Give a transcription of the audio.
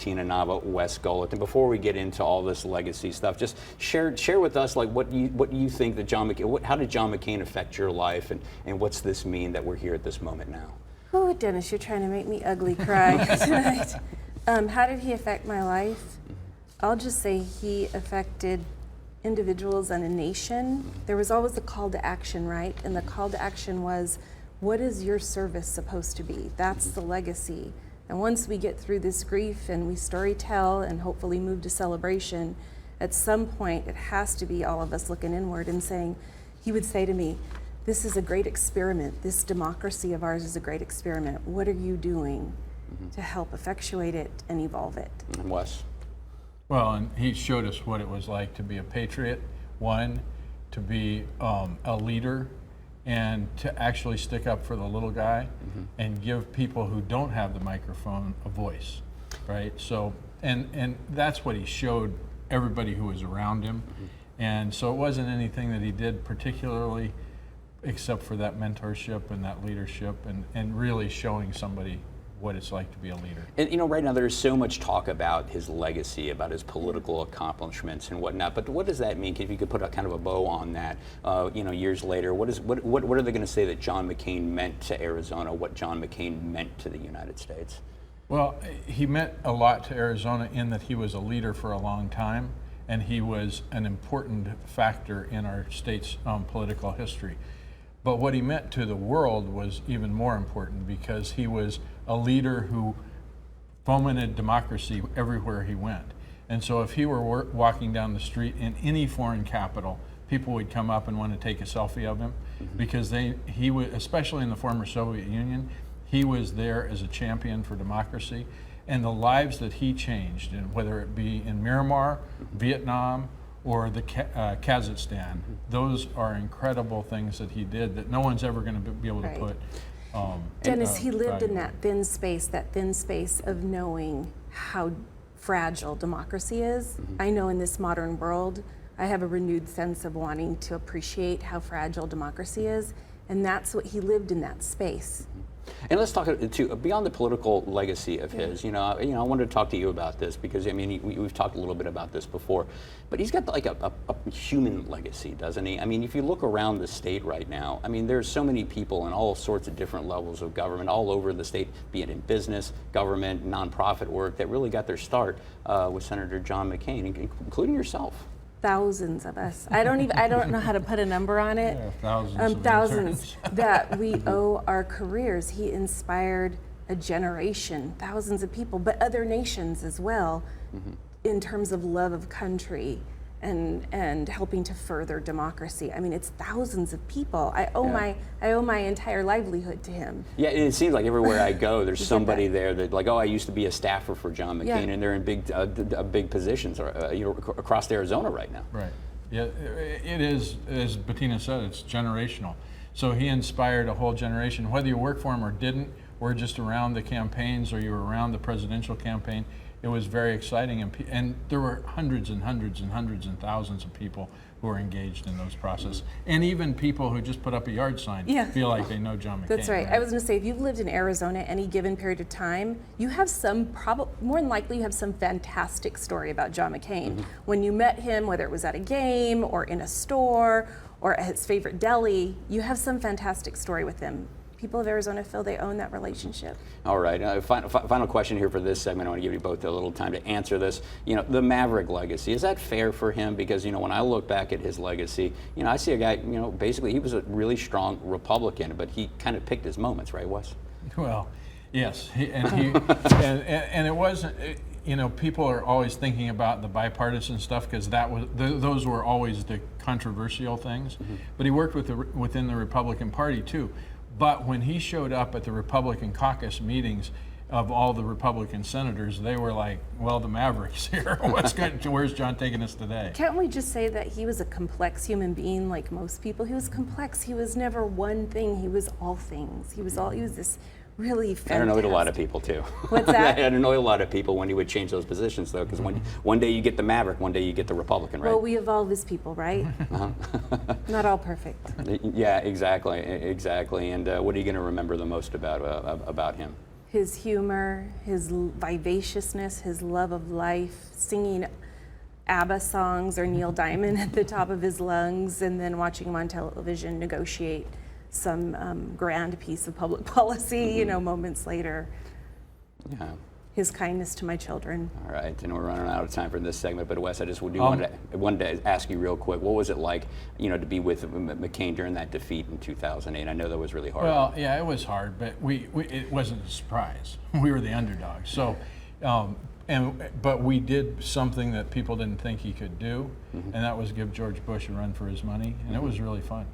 Bettina, Nava, Wes Gullet. And before we get into all this legacy stuff, just share with us like what you think that John McCain, how did John McCain affect your life, and what's this mean that we're here at this moment now? Oh, Dennis, you're trying to make me ugly cry tonight. How did he affect my life? I'll just say he affected individuals and a nation. There was always a call to action, right? And the call to action was, what is your service supposed to be? That's the legacy. And once we get through this grief and we story tell and hopefully move to celebration, at some point it has to be all of us looking inward and saying, he would say to me, this is a great experiment. This democracy of ours is a great experiment. What are you doing to help effectuate it and evolve it? And Wes? Well, and he showed us what it was like to be a patriot, one, to be a leader, and to actually stick up for the little guy and give people who don't have the microphone a voice, right? So, and that's what he showed everybody who was around him. And so it wasn't anything that he did particularly, except for that mentorship and that leadership and really showing somebody what it's like to be a leader. And you know, right now there's so much talk about his legacy, about his political accomplishments and whatnot. But what does that mean? If you could put a kind of a bow on that, you know, years later, what are they going to say that John McCain meant to Arizona? What John McCain meant to the United States? Well, he meant a lot to Arizona in that he was a leader for a long time, and he was an important factor in our state's political history. But what he meant to the world was even more important, because he was a leader who fomented democracy everywhere he went. And so if he were walking down the street in any foreign capital, people would come up and want to take a selfie of him, because he was, especially in the former Soviet Union, he was there as a champion for democracy. And the lives that he changed, and whether it be in Myanmar, Vietnam, or the Kazakhstan, those are incredible things that he did that no one's ever going to be able to put. Dennis, he lived in that thin space of knowing how fragile democracy is. I know in this modern world, I have a renewed sense of wanting to appreciate how fragile democracy is, and that's what he lived in that space. And let's talk to beyond the political legacy of his. You know, I wanted to talk to you about this because I mean, we've talked a little bit about this before, but he's got like a human legacy, doesn't he? I mean, if you look around the state right now, I mean, there's so many people in all sorts of different levels of government all over the state, be it in business, government, nonprofit work, that really got their start with Senator John McCain, including yourself. Thousands of us. I don't know how to put a number on it. Yeah, thousands that we owe our careers. He inspired a generation, thousands of people, but other nations as well, in terms of love of country and helping to further democracy. I mean, it's thousands of people. I owe my entire livelihood to him. Yeah, it seems like everywhere I go, there's somebody there that like, oh, I used to be a staffer for John McCain, and they're in big positions, you know, across Arizona right now. Right. Yeah, it is, as Bettina said, it's generational. So he inspired a whole generation, whether you work for him or didn't, or just around the campaigns, or you were around the presidential campaign. It was very exciting, and there were hundreds and hundreds and hundreds and thousands of people who were engaged in those processes, and even people who just put up a yard sign feel like they know John McCain. That's right. I was going to say, if you've lived in Arizona any given period of time, you have more than likely you have some fantastic story about John McCain. When you met him, whether it was at a game or in a store or at his favorite deli, you have some fantastic story with him. People of Arizona feel they own that relationship. All right, final question here for this segment. I want to give you both a little time to answer this. You know, the Maverick legacy, is that fair for him? Because, you know, when I look back at his legacy, you know, I see a guy, you know, basically he was a really strong Republican, but he kind of picked his moments, right, Wes? Well, yes, and it wasn't, you know, people are always thinking about the bipartisan stuff because those were always the controversial things, but he worked within the Republican Party too. But when he showed up at the Republican caucus meetings of all the Republican senators, they were like, well, the Maverick's here. Where's John taking us today? Can't we just say that he was a complex human being like most people? He was complex. He was never one thing. He was all things. He was this really fantastic. I annoyed a lot of people too. What's that? I annoyed a lot of people when he would change those positions though, because one day you get the Maverick, one day you get the Republican, right? Well, we evolve as people, right? Not all perfect. Yeah, exactly. And what are you going to remember the most about him? His humor, his vivaciousness, his love of life, singing ABBA songs or Neil Diamond at the top of his lungs, and then watching him on television negotiate some grand piece of public policy, you know, moments later. Yeah. His kindness to my children. All right, and we're running out of time for this segment, but Wes, I just wanted to ask you real quick, what was it like, you know, to be with McCain during that defeat in 2008? I know that was really hard. Well, yeah, it was hard, but it wasn't a surprise. We were the underdogs. So, but we did something that people didn't think he could do, and that was give George Bush a run for his money, and it was really fun.